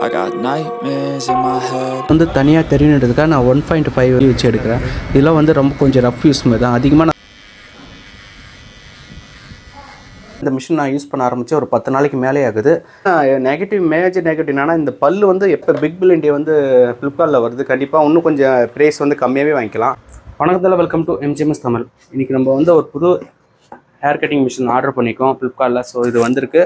I got nightmares in my head. வந்து தனியாக தெரியுன்றதுக்காக நான் 1.5 வச்சு எடுக்கிறேன். இதெல்லாம் வந்து ரொம்ப கொஞ்சம் ரஃப் யூஸ் மாதிரி தான். அதிகமாக இந்த மிஷின் நான் யூஸ் பண்ண ஆரம்பித்து ஒரு 10 நாளைக்கு மேலே ஆகுது. மேஜர் நெகட்டிவ் என்னன்னா, இந்த பல்லு வந்து எப்போ பிக் பில்லியன் டே வந்து ஃப்ளிப்கார்ட்டில் வருது, கண்டிப்பாக இன்னும் கொஞ்சம் ப்ரைஸ் வந்து கம்மியாகவே வாங்கிக்கலாம். வணக்கத்தில் வெல்கம் டு MGMS தமிழ். இன்றைக்கி நம்ம வந்து ஒரு புது ஹேர் கட்டிங் மிஷின் ஆர்டர் பண்ணிக்கோம் ஃப்ளிப்கார்ட்டில். ஸோ இது வந்திருக்கு.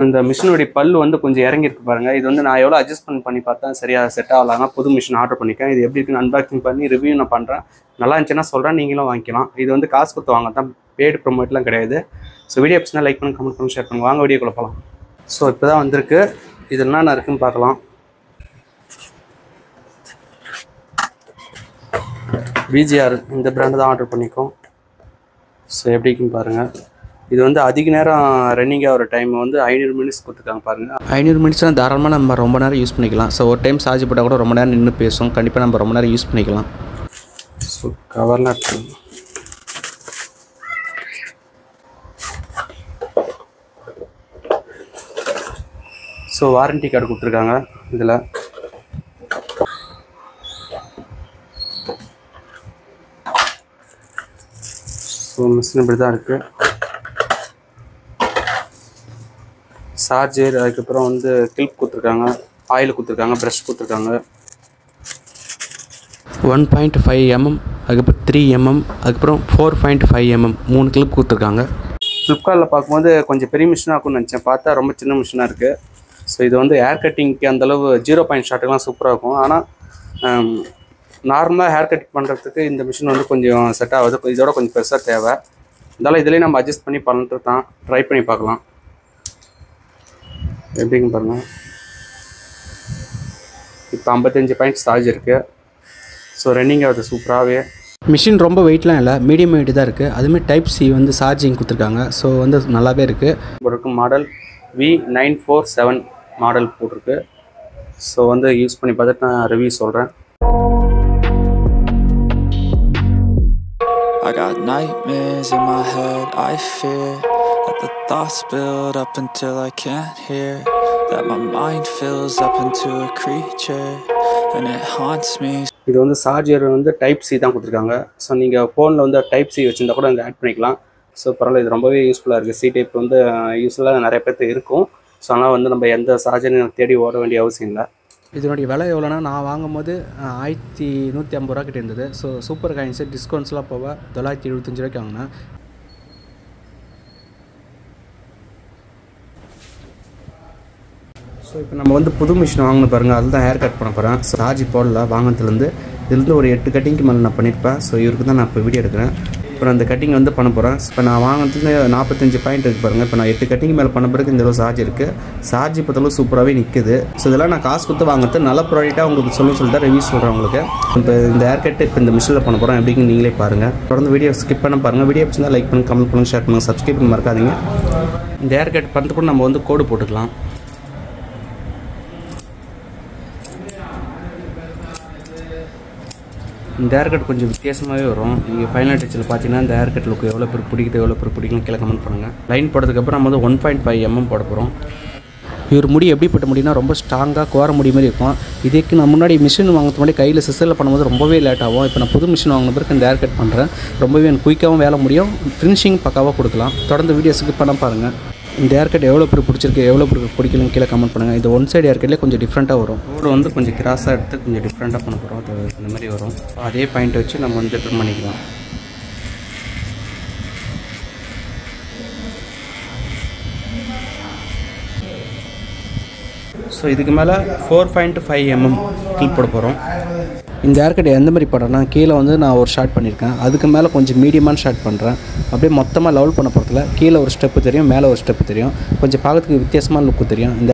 இந்த மிஷினுடைய பல்லு வந்து கொஞ்சம் இறங்கியிருக்கு பாருங்கள். இது வந்து நான் எவ்வளோ அட்ஜஸ்ட்மெண்ட் பண்ணி பார்த்தேன், சரியாக செட் ஆகலாங்க. புது மிஷின் ஆர்டர் பண்ணிக்கேன். இது எப்படி இருக்குன்னு அன்பாக்சிங் பண்ணி ரிவ்யூ நான் பண்ணுறேன். நல்லா இருந்துச்சுன்னா சொல்கிறேன், நீங்களும் வாங்கிக்கலாம். இது வந்து காசு கொடுத்து வாங்க தான், பெய்டு ப்ரொமோட்லாம் கிடையாது. ஸோ வீடியோ பிடிச்சினா லைக் பண்ணி கமெண்ட் பண்ணி ஷேர் பண்ணுங்க. வாங்க வீடியோக்குள்ள போகலாம். ஸோ இப்போ தான் வந்திருக்கு. இது என்ன இருக்குன்னு பார்க்கலாம். VGR இந்த பிராண்டு தான் ஆர்டர் பண்ணிக்கோம். ஸோ எப்படிக்குன்னு பாருங்கள். இது வந்து அதிக நேரம் ரன்னிங்காக ஒரு டைம் வந்து 500 மினிட்ஸ் கொடுத்துருக்காங்க பாருங்கள். 500 மினிட்ஸ்னால் தாராளமாக நம்ம ரொம்ப நேரம் யூஸ் பண்ணிக்கலாம். ஸோ ஒரு டைம் சார்ஜ் போட்டால் கூட ரொம்ப நேரம் நின்று பேசும். கண்டிப்பாக நம்ம ரொம்ப நேரம் யூஸ் பண்ணிக்கலாம். ஸோ கவர்லாம் இருக்கு. ஸோ வாரண்டி கார்டு கொடுத்துருக்காங்க இதில். ஸோ மிஷின் இப்படி தான் இருக்குது. சார்ஜர், அதுக்கப்புறம் வந்து கிளிப் கொடுத்துருக்காங்க, ஆயில் கொடுத்துருக்காங்க, ப்ரஷ் கொடுத்துருக்காங்க. 1.5 mm, அதுக்கப்புறம் 3 mm, அதுக்கப்புறம் 4.5 mm 3 கிளிப் கொடுத்துருக்காங்க. ஃப்ளிப்கார்ட்டில் பார்க்கும்போது கொஞ்சம் பெரிய மிஷினாக இருக்கும்னு நினச்சேன். பார்த்தா ரொம்ப சின்ன மிஷினாக இருக்குது. ஸோ இது வந்து ஹேர் கட்டிங்க்கு அந்தளவு 0 பாயிண்ட் ஷாட்டுக்கெலாம் சூப்பராக இருக்கும். ஆனால் நார்மலாக ஹேர் கட் பண்ணுறதுக்கு இந்த மிஷின் வந்து கொஞ்சம் செட் ஆகுது. இதோட கொஞ்சம் பெருசாக தேவை. இருந்தாலும் இதிலே நம்ம அட்ஜஸ்ட் பண்ணி பண்ணுறது தான். ட்ரை பண்ணி பார்க்கலாம் எப்படிங்க பாருங்கள். இப்போ 55 பாயிண்ட் சார்ஜ் இருக்குது. ஸோ ரன்னிங் ஆகுது சூப்பராகவே. மிஷின் ரொம்ப வெயிட்லாம் இல்லை, மீடியம் வெயிட் தான் இருக்குது. அதுமாதிரி டைப் சி வந்து சார்ஜிங் கொடுத்துருக்காங்க. ஸோ வந்து நல்லாவே இருக்குது. ஒரு மாடல் V947 மாடல் போட்டிருக்கு. ஸோ வந்து யூஸ் பண்ணி பார்த்துட்டு நான் ரிவ்யூ சொல்கிறேன். I got nightmares in my head. I fear that the thoughts build up until I can't hear, that my mind fills up into a creature and it haunts me. இது வந்து charger வந்து type C தான் கொடுத்துருக்காங்க. So நீங்கள் ஃபோனில் வந்து type C வச்சுருந்தா கூட இங்கே ஆட் பண்ணிக்கலாம். ஸோ பரவாயில்ல, இது ரொம்பவே யூஸ்ஃபுல்லாக இருக்குது. சி டைப் வந்து யூஸ்ஃபுல்லாக நிறைய பேர்த்து இருக்கும். ஸோ ஆனால் வந்து நம்ம எந்த சார்ஜரையும் தேடி ஓட வேண்டிய அவசியம் இல்லை. இதனுடைய விலை எவ்வளோனா, நான் வாங்கும்போது 1150 ரூபா கிட்டே இருந்தது. ஸோ சூப்பர் காயின்ஸு டிஸ்கவுண்ட்ஸ்லாம் போக 975 ரூபாய்க்கு வாங்கினேன். ஸோ இப்போ நம்ம வந்து புது மிஷின் வாங்கணும் பாருங்கள். அதில் தான் ஹேர் கட் பண்ண போகிறேன். சார்ஜ் போடல வாங்கினதுலேருந்து. இதுலேருந்து ஒரு 8 கட்டிங்க்கு மேலே நான் பண்ணியிருப்பேன். ஸோ இவருக்கு தான் நான் இப்போ வீடியோ எடுக்கிறேன். இப்போ நான் அந்த கட்டிங் வந்து பண்ண போகிறேன். இப்போ நான் வாங்கினதுலேருந்து 45 பாயிண்ட் இருக்குது பாருங்கள். இப்போ நான் 8 கட்டிங் மேலே பண்ண பிறகு இந்த அளவு சார்ஜ் இருக்குது. சார்ஜ் இப்போதளவு சூப்பராகவே நிற்குது. ஸோ இதெல்லாம் நான் காசு கொடுத்து வாங்குறது நல்ல ப்ராடக்டாக உங்களுக்கு சொல்லிட்டு ரிவ்யூ சொல்கிறேன் உங்களுக்கு. இப்போ இந்த ஹேர் கட் இப்போ இந்த மிஷினில் பண்ண போகிறேன். எப்படின்னு நீங்களே பாருங்கள். தொடர்ந்து வீடியோ ஸ்கிப் பண்ண பாருங்கள். வீடியோ பிடிச்சிருந்தா லைக் பண்ணுங்கள், கமெண்ட் பண்ணுங்கள், ஷேர் பண்ணுங்கள், சப்ஸ்கிரைப் பண்ண மறக்காதீங்க. இந்த ஹேர் கட் பண்ணுறதுக்கு நம்ம வந்து கோடு போட்டுக்கலாம். இந்த ஹேர் கட் கொஞ்சம் வித்தியாசமாகவே வரும். நீங்கள் ஃபைனல் டச்சில் பார்த்தீங்கன்னா இந்த ஹேர் கட் லுக்கு எவ்வளோ பேர் பிடிக்குது, எவ்வளோ பேர் பிடிக்கணும் கீழே கமெண்ட் பண்ணுங்கள். லைன் போட்டதுக்கப்புறம் நம்ம வந்து 1.5 mm போட போகிறோம். இவர் முடி எப்படிப்பட்ட முடினா ரொம்ப ஸ்ட்ராங்காக கோர முடி மாதிரி இருக்கும். இதுக்கு நான் முன்னாடி மிஷின் வாங்கிறது முன்னாடி கையில் சிசரில் பண்ணும்போது ரொம்பவே லேட் ஆகும். இப்போ நான் புது மிஷின் வாங்கின பிறகு இந்த ஹேர் கட் பண்ணுறேன். ரொம்பவே எனக்கு குயிக்காகவும் வேலை முடியும், ஃபினிஷிங் பக்காவாக கொடுக்கலாம். தொடர்ந்து வீடியோ ஸ்கிப் பண்ண பாருங்கள். இந்த ஹேர் கட் எவ்வளோ பேர் பிடிச்சிருக்கு, எவ்வளோ பேர் பிடிக்கலன்னு கீழே கமெண்ட் பண்ணுங்கள். இது ஒன் சைடு ஹேர் கட்லேயே கொஞ்சம் டிஃப்ரெண்ட்டாக வரும். ரோடு வந்து கொஞ்சம் கிராஸாக எடுத்து கொஞ்சம் டிஃப்ரெண்ட்டாக பண்ண போகிறோம். அது இந்த மாதிரி வரும். அதே பாயிண்ட் வச்சு நம்ம வந்து ட்ரிம் பண்ணிக்கலாம். ஸோ இதுக்கு மேலே 4.5 mm கிளிப் போட போகிறோம். இந்த ஹேர் கட் எந்த மாதிரி பண்ணுறேன்னா, கீழே வந்து நான் ஒரு ஷார்ட் பண்ணியிருக்கேன். அதுக்கு மேலே கொஞ்சம் மீடியமான ஷார்ட் பண்ணுறேன். அப்படியே மொத்தமாக லெவல் பண்ண போகிறதுல கீழே ஒரு ஸ்டெப்பு தெரியும், மேலே ஒரு ஸ்டெப்பு தெரியும். கொஞ்சம் பார்க்கறதுக்கு வித்தியாசமான லுக்கு தெரியும். இந்த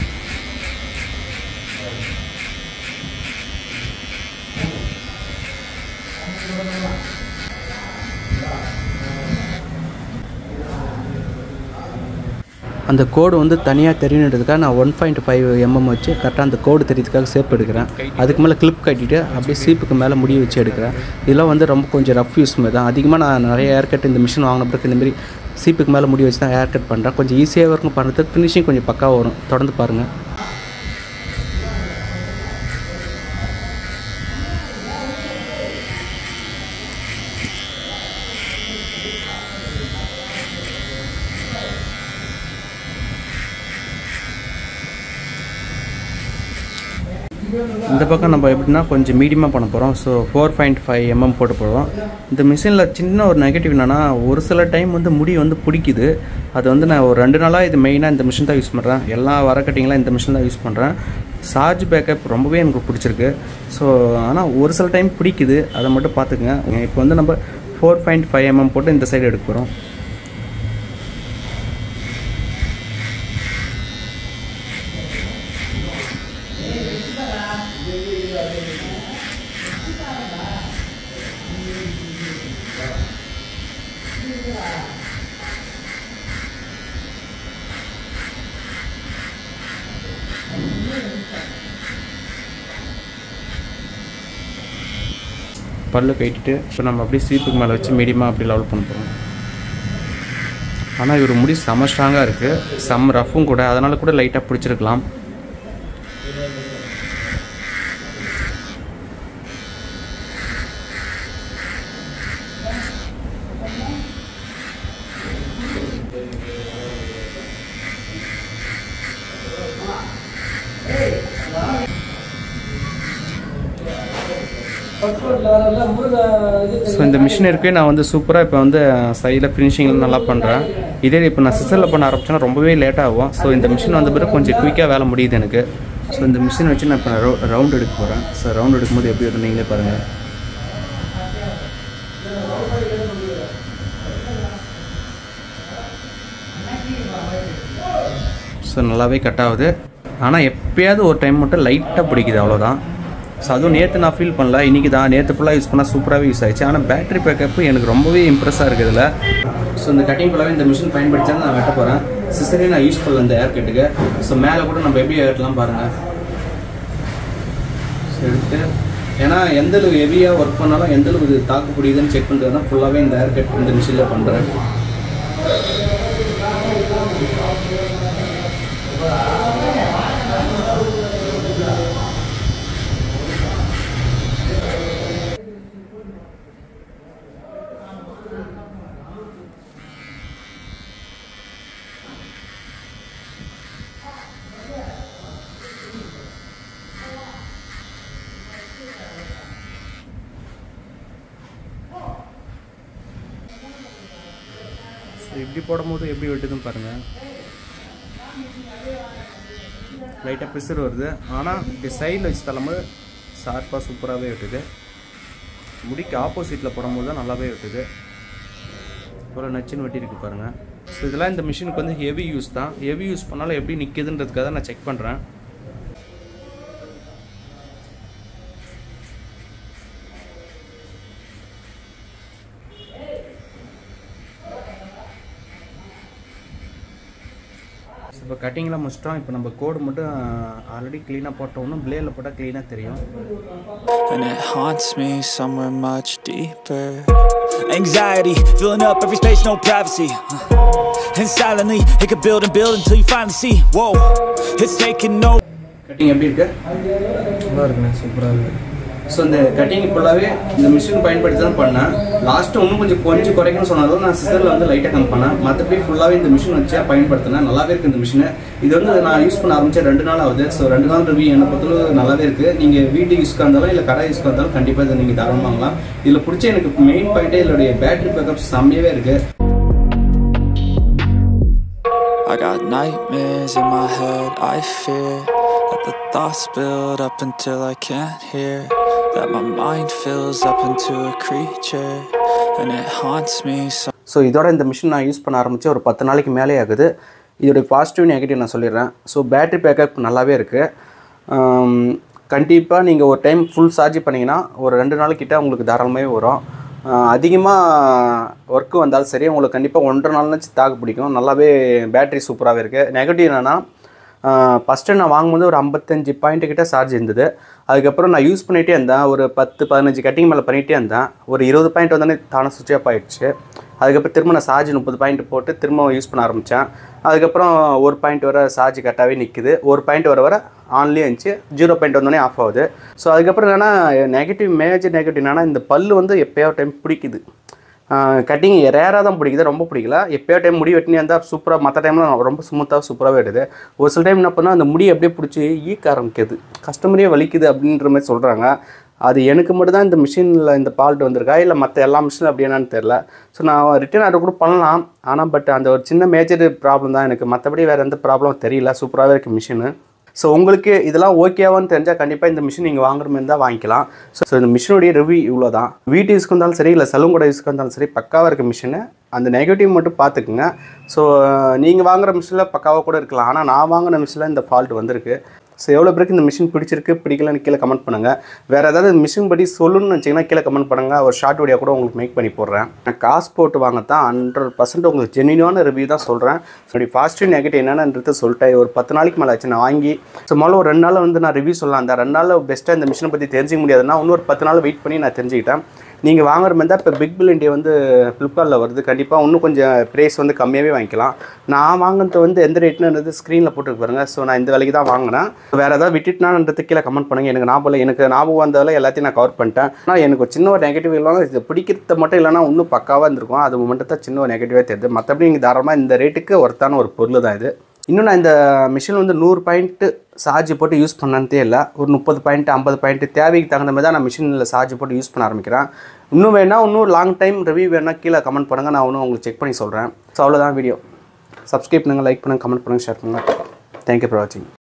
அந்த கோடு வந்து தனியாக தெரியணுன்றதுக்காக நான் 1.5 mm வச்சு கரெக்டாக அந்த கோடு தெரியறதுக்காக சேப் எடுக்கிறேன். அதுக்கு மேலே கிளிப் கட்டிட்டு அப்படியே சீப்புக்கு மேலே முடி வச்சு எடுக்கிறேன். இதெல்லாம் வந்து ரொம்ப கொஞ்சம் ரஃப் யூஸ் மாதிரி தான். அதிகமாக நான் நிறைய ஹேர் கட் இந்த மிஷின் வாங்கின பிறகு இந்தமாரி சீப்புக்கு மேலே முடி வச்சு தான் ஹேர் கட் பண்ணுறேன். கொஞ்சம் ஈஸியாக இருக்கும் பண்ணுறதுக்கு, ஃபினிஷிங் கொஞ்சம் பக்காவாக வரும். தொடர்ந்து பாருங்கள். இந்த பக்கம் நம்ம எப்படின்னா கொஞ்சம் மீடியமாக பண்ண போகிறோம். ஸோ 4.5 mm போட்டு போடுவோம். இந்த மிஷினில் சின்ன ஒரு நெகட்டிவ் என்னென்னா, ஒரு சில டைம் வந்து முடி வந்து பிடிக்குது. அது வந்து நான் ஒரு 2 நாளாக இது மெயினாக இந்த மிஷின் தான் யூஸ் பண்ணுறேன். எல்லா வர கட்டிங்கெலாம் இந்த மிஷின் தான் யூஸ் பண்ணுறேன். சார்ஜ் பேக்கப் ரொம்பவே எனக்கு பிடிச்சிருக்கு. ஸோ ஆனால் ஒரு சில டைம் பிடிக்குது, அதை மட்டும் பார்த்துக்குங்க. இப்போ வந்து நம்ம 4.5 mm போட்டு இந்த சைடு எடுக்க போகிறோம். பல்லு கட்டிட்டு இப்போ நம்ம அப்படியே ஸ்வீப்புக்கு மேலே வச்சு மீடியமாக அப்படி லெவல் பண்ண போகிறோம். ஆனால் இவர் முடி செம்ம ஸ்ட்ராங்காக இருக்குது, செம்ம ரஃப்பும் கூட, அதனால் கூட லைட்டாக பிடிச்சிருக்கலாம். ஸோ இந்த மிஷின் இருக்குது. நான் வந்து சூப்பராக இப்போ வந்து சைடில் ஃபினிஷிங்கில் நல்லா பண்ணுறேன். இதே இப்போ நான் சிசரில் பண்ண ஆரம்பிச்சேன்னா ரொம்பவே லேட் ஆகும். ஸோ இந்த மிஷின் வந்த பிறகு கொஞ்சம் குயிக்காக வேலை முடியுது எனக்கு. ஸோ இந்த மிஷின் வச்சு நான் இப்போ ரவுண்ட் எடுக்க போகிறேன். ஸோ ரவுண்ட் எடுக்கும்போது எப்படி வருது நீங்களே பாருங்கள். ஸோ நல்லாவே கட் ஆகுது. ஆனால் எப்போயாவது ஒரு டைம் மட்டும் லைட்டாக பிடிக்குது, அவ்வளோதான். ஸோ அதுவும் நேற்று நான் ஃபீல் பண்ணல, இன்றைக்கி தான். நேற்று ஃபுல்லாக யூஸ் பண்ணால் சூப்பராகவே யூஸ் ஆயிடுச்சு. ஆனால் பேட்டரி பேக்கப்பு எனக்கு ரொம்பவே இம்ப்ரெஸ்ஸாக இருக்குது இதில். ஸோ இந்த கட்டிங் ஃபுல்லாகவே இந்த மிஷின் பயன்படுத்தி தான் நான் வெட்ட போகிறேன். சிசரையும் நான் யூஸ் பண்ணல இந்த ஏர் கட்டுக்கு. ஸோ மேலே கூட நம்ம எப்படி ஏறலாம் பாருங்கள். ஸோ எடுத்து, ஏன்னா எந்தளவு ஹெவியாக ஒர்க் பண்ணாலும் எந்தளவு இது தாக்கு பிடிக்குதுன்னு செக் பண்ணுறது தான் ஃபுல்லாகவே இந்த ஏர் கட் இந்த மிஷினில் பண்ணுறேன். இப்படி போடும்போது எப்படி வெட்டுதுன்னு பாருங்கள். லைட்டாக ப்ரெஷர் வருது, ஆனால் இப்படி சைடில் வச்சு தள்ளும்போது ஷார்ப்பாக சூப்பராகவே வெட்டுது. முடிக்கு ஆப்போசிட்டில் போடும்போது தான் நல்லாவே வெட்டுது. இவ்வளோ நச்சுன்னு வெட்டியிருக்கு பாருங்கள். ஸோ இதெல்லாம் இந்த மிஷினுக்கு வந்து ஹெவி யூஸ் தான். ஹெவி யூஸ் பண்ணாலும் எப்படி நிற்கிதுன்றதுக்காக நான் செக் பண்ணுறேன். இப்போ கட்டிங்லாம் முடிச்சிட்டோம். இப்போ நம்ம கோடு மட்டும் ஆல்ரெடி க்ளீனாக போட்டோம்னா பிளேடில் போட்டால் க்ளீனாக தெரியும். And it haunts me somewhere much deeper. Anxiety filling up every space, no privacy. And silently it could build and build until you finally see. Whoa, it's taking no. Cutting எப்படி இருக்கு? நல்லா இருக்குண்ணே, சூப்பராக இருக்குது. ஸோ இந்த cutting ஃபுல்லாகவே இந்த machine பயன்படுத்தி தான் பண்ணேன். லாஸ்ட்டு இன்னும் கொஞ்சம் குறைக்கணும்னு சொன்னாலும் நான் சிசரில் வந்து லைட்டாக கம் பண்ணேன். மற்றபடி ஃபுல்லாகவே இந்த மிஷின் வச்சு பயன்படுத்தினேன். நல்லாவே இருக்குது இந்த மிஷின். இது வந்து நான் யூஸ் பண்ண ஆரம்பித்தேன் 2 நாள் ஆகுது. ஸோ 2 நாள் ரிவ்யூ என்னை பொறுத்தவரை நல்லாவே இருக்குது. நீங்கள் வீட்டு யூஸ்க்காக இருந்தாலும் இல்லை கடை யூஸ்க்காக இருந்தாலும் கண்டிப்பாக இதை நீங்கள் தாராளமாக வாங்கலாம். இதில் பிடிச்ச எனக்கு மெயின் பாயிண்ட்டே இதோடைய பேட்டரி பேக்கப் செம்மையாகவே இருக்குது. I got nightmares in my head, I fear that the thoughts build up until I can't hear, that my mind fills up into a creature and it haunts me. So இதோட இந்த machine நான் use பண்ண ஆரம்பித்து ஒரு 10 நாளைக்கு மேலே ஆகுது. இதோடைய பாசிட்டிவ் நெகட்டிவ் நான் சொல்லிடுறேன். ஸோ பேட்டரி பேக்கப் நல்லாவே இருக்குது. கண்டிப்பாக நீங்கள் ஒரு டைம் ஃபுல் சார்ஜ் பண்ணிங்கன்னா ஒரு 2 நாளைக்கிட்ட உங்களுக்கு தாராளமாகவே வரும். அதிகமாக ஒர்க்கு வந்தாலும் சரி உங்களுக்கு கண்டிப்பாக 1.5 நாள்னாச்சு தாக்கு பிடிக்கும். நல்லாவே பேட்டரி சூப்பராகவே இருக்குது. நெகட்டிவ் என்னென்னா, ஃபஸ்ட்டு நான் வாங்கும்போது ஒரு 55 பாயிண்ட்டு கிட்ட சார்ஜ் இருந்தது. அதுக்கப்புறம் நான் யூஸ் பண்ணிகிட்டே இருந்தேன். ஒரு 10-15 கட்டிங் மேலே பண்ணிகிட்டே இருந்தேன். ஒரு 20 பாயிண்ட் வந்தோடனே தானே சுவிட்ச் ஆஃப் ஆகிடுச்சு. அதுக்கப்புறம் திரும்ப நான் சார்ஜ் 30 பாயிண்ட் போட்டு திரும்ப யூஸ் பண்ண ஆரம்பித்தேன். அதுக்கப்புறம் 1 பாயிண்ட் வர சார்ஜ் கரெக்டாகவே நிற்குது. 1 பாயிண்ட் வர ஆன்லேயே இருந்துச்சு. 0 பாயிண்ட் வந்தோடனே ஆஃப் ஆகுது. ஸோ அதுக்கப்புறம் என்னென்னா மேஜர் நெகட்டிவ் என்னென்னா, இந்த பல்லு வந்து எப்போயாவது டைம் பிடிக்குது. கட்டிங் ரேராக தான் பிடிக்குது, ரொம்ப பிடிக்கல. எப்போயோ டைம் முடி வெட்டினே இருந்தால் சூப்பராக, மற்ற டைமில் ரொம்ப ஸ்மூத்தாக சூப்பராகவே எடுது. ஒரு சில டைம் என்ன பண்ணால் அந்த முடி அப்படியே பிடிச்சி ஈக்க ஆரம்பிக்குது, கஸ்டமரே வலிக்குது அப்படின்ற மாதிரி சொல்கிறாங்க. அது எனக்கு மட்டும் தான் இந்த மிஷினில் இந்த ஃபால்ட் வந்திருக்கா இல்லை மற்ற எல்லா மிஷினும் அப்படி என்னன்னு தெரில. ஸோ நான் ரிட்டர்ன் ஆர்டர் கூட பண்ணலாம், ஆனால் பட் அந்த ஒரு சின்ன மேஜர் ப்ராப்ளம் தான் எனக்கு, மற்றபடி வேறு எந்த ப்ராப்ளம் தெரியல. சூப்பராகவே இருக்குது மிஷினு. ஸோ உங்களுக்கு இதெல்லாம் ஓகேவான்னு தெரிஞ்சால் கண்டிப்பாக இந்த மிஷின் நீங்கள் வாங்குற மாதிரி தான் வாங்கிக்கலாம். ஸோ இந்த மிஷினுடைய ரிவ்யூ இவ்வளோ தான். வீட்டு யூஸ்க்கு இருந்தாலும் சரி இல்லை சலூன் கூட யூஸ்க்கு இருந்தாலும் சரி பக்காவாக இருக்க மிஷினு. அந்த நெகட்டிவ் மட்டும் பார்த்துக்குங்க. ஸோ நீங்கள் வாங்குகிற மிஷினில் பக்காவாக கூட இருக்கலாம், ஆனால் நான் வாங்கின மிஷினில் இந்த ஃபால்ட் வந்திருக்கு. ஸோ எவ்வளோ பேருக்கு இந்த மிஷின் பிடிச்சிருக்கு பிடிக்கலன்னு கீழே கமெண்ட் பண்ணுங்கள். வேறு ஏதாவது மிஷின் படி சொல்லணும்னு வச்சிங்கன்னா கீழே கமெண்ட் பண்ணுங்கள். ஒரு ஷார்ட் வீடியோ கூட உங்களுக்கு மேக் பண்ணி போடுறேன். நான் காசு போட்டு வாங்கத்தான் 100% உங்களுக்கு ஜென்யூனான ரிவ்யூ தான் சொல்கிறேன். ஸோ பாசிட்டிவ் நெகட்டிவ் என்னென்னன்றது சொல்லிட்டேன். ஒரு 10 நாளைக்கு மேலே ஆச்சு நான் வாங்கி. ஸோ முதல்ல ஒரு 2 நாளில் வந்து நான் ரிவ்யூ சொல்லலாம். அந்த 2 நாளில் பெஸ்ட்டாக இந்த மிஷினை பற்றி தெரிஞ்சிக்க முடியாதுன்னா இன்னொரு 10 நாள் வெயிட் பண்ணி நான் தெரிஞ்சுக்கிட்டேன். நீங்கள் வாங்குற மாதிரி தான் இப்போ பிக் பில்லியன் டே வந்து ஃப்ளிப்கார்ட்டில் வருது. கண்டிப்பாக இன்னும் கொஞ்சம் ப்ரைஸ் வந்து கம்மியாகவே வாங்கிக்கலாம். நான் வாங்கினது வந்து எந்த ரேட்னுன்றது ஸ்க்ரீனில் போட்டுருக்கு பாருங்கள். ஸோ நான் இந்த விலைக்கு தான் வாங்கினேன். வேறு ஏதாவது விட்டுட்டுனான்றது கீழே கமெண்ட் பண்ணுங்கள். எனக்கு ஞாபகம் வந்ததில் எல்லாத்தையும் நான் கவர் பண்ணிட்டேன். ஆனால் எனக்கு ஒரு சின்ன ஒரு நெகட்டிவ் இல்லைனா இது பிடிக்கிறது மட்டும் இல்லைனா இன்னும் பக்காவாக இருந்திருக்கும். அது மட்டும் தான் சின்ன ஒரு நெகட்டிவாக தெரியுது. மற்றபடி நீங்கள் தாராளமாக இந்த ரேட்டுக்கு ஒர்த்தான ஒரு பொருள் தான் இது. இன்னும் நான் இந்த மிஷின் வந்து 100 பாயிண்ட்டு சார்ஜ் போட்டு யூஸ் பண்ணதே இல்லை. ஒரு 30 பாயிண்ட் 50 பாயிண்ட் தேவைக்கு தகுந்த மாதிரி தான் நான் மிஷினில் சார்ஜ் போட்டு யூஸ் பண்ண ஆரம்பிக்கிறேன். இன்னும் வேணால் இன்னும் லாங் டைம் ரிவ்யூ வேணால் கீழே கமெண்ட் பண்ணுங்கள். நான் இன்னும் உங்களுக்கு செக் பண்ணி சொல்கிறேன். ஸோ அவ்வளோதான் வீடியோ. சப்ஸ்கிரைப் பண்ணுங்கள், லைக் பண்ணுங்கள், கமெண்ட் பண்ணுங்கள், ஷேர் பண்ணுங்கள். தேங்க்யூ ஃபார் வாட்சிங்.